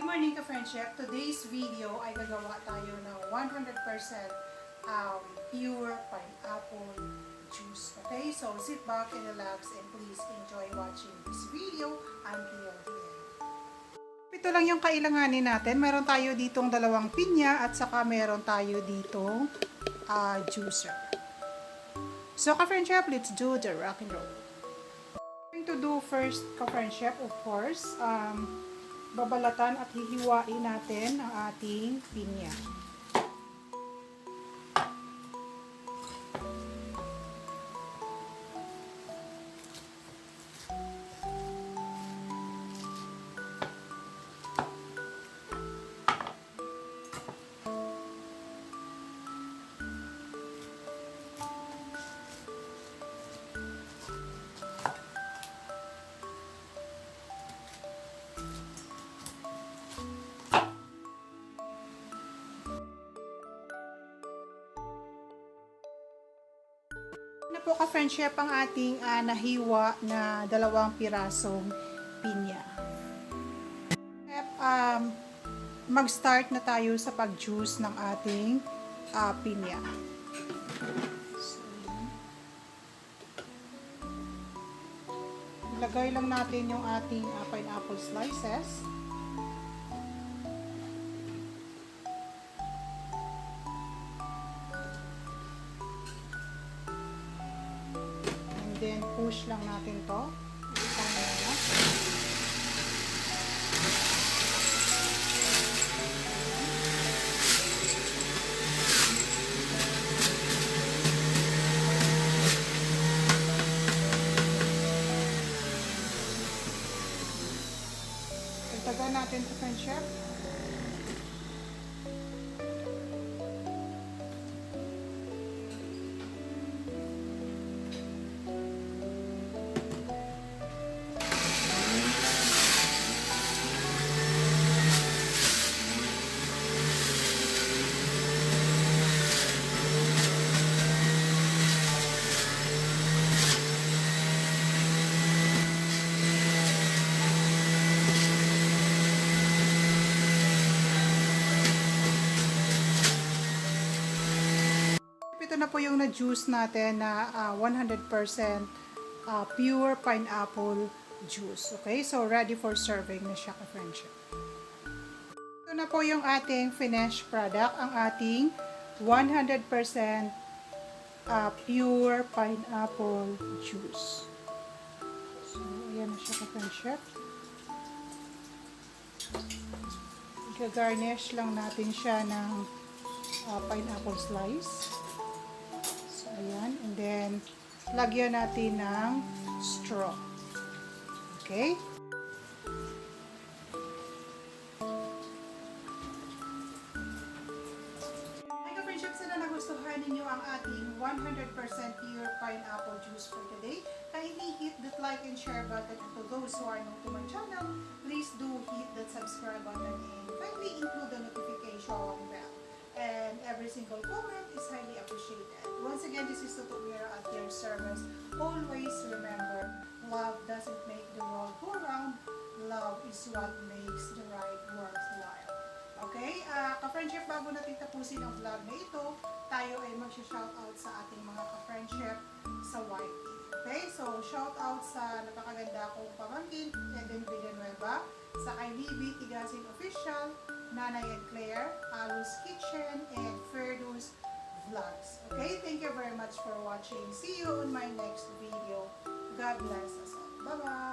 Good morning ka-friendship! Today's video ay gagawa tayo ng 100% pure pineapple juice. Okay, so sit back and relax and please enjoy watching this video until the end. Ito lang yung kailanganin natin. Meron tayo ditong dalawang pinya at saka meron tayo ditong juicer. So ka-friendship, let's do the rock and roll. Going to do first ka-friendship, of course, babalatan at hihiwain natin ang ating pinya. Na po ka-friendship ang ating nahiwa na dalawang pirasong pinya. Mag-start na tayo sa pag-juice ng ating pinya. So, ilagay lang natin yung ating pineapple slices. Then, push lang natin to. Isang muna. Tagtagan natin ito, friendship. Ito na po yung na-juice natin na 100% pure pineapple juice. Okay? So, ready for serving na siya ka-friendship. Ito na po yung ating finished product. Ang ating 100% pure pineapple juice. So, ayan na siya ka-friendship. I-garnish lang natin siya ng pineapple slice. Ayan, and then lagyan natin ng straw. Okay? Hey ka-friendship, sana nagustuhan ninyo ang ating 100% pure pineapple juice for today. Kindly hit that like and share button, and to those who are new to my channel, please do hit that subscribe button and kindly include the notification bell. And every single comment is highly appreciated. Once again, this is Tutumira at your service. Always remember, love doesn't make the world go round. Love is what makes the ride worthwhile. Okay? Ka-friendship, bago natin tapusin ang vlog na ito, tayo ay mag-shoutout sa ating mga ka-friendship sa YT. Okay? So, shoutout sa napakaganda kong pamangkin, Eden Villanueva, sa kay Libby Tigasin Official, Nanay and Claire, Alus Kitchen, and Ferdo's Vlogs. Okay, thank you very much for watching. See you on my next video. God bless us all. Bye-bye!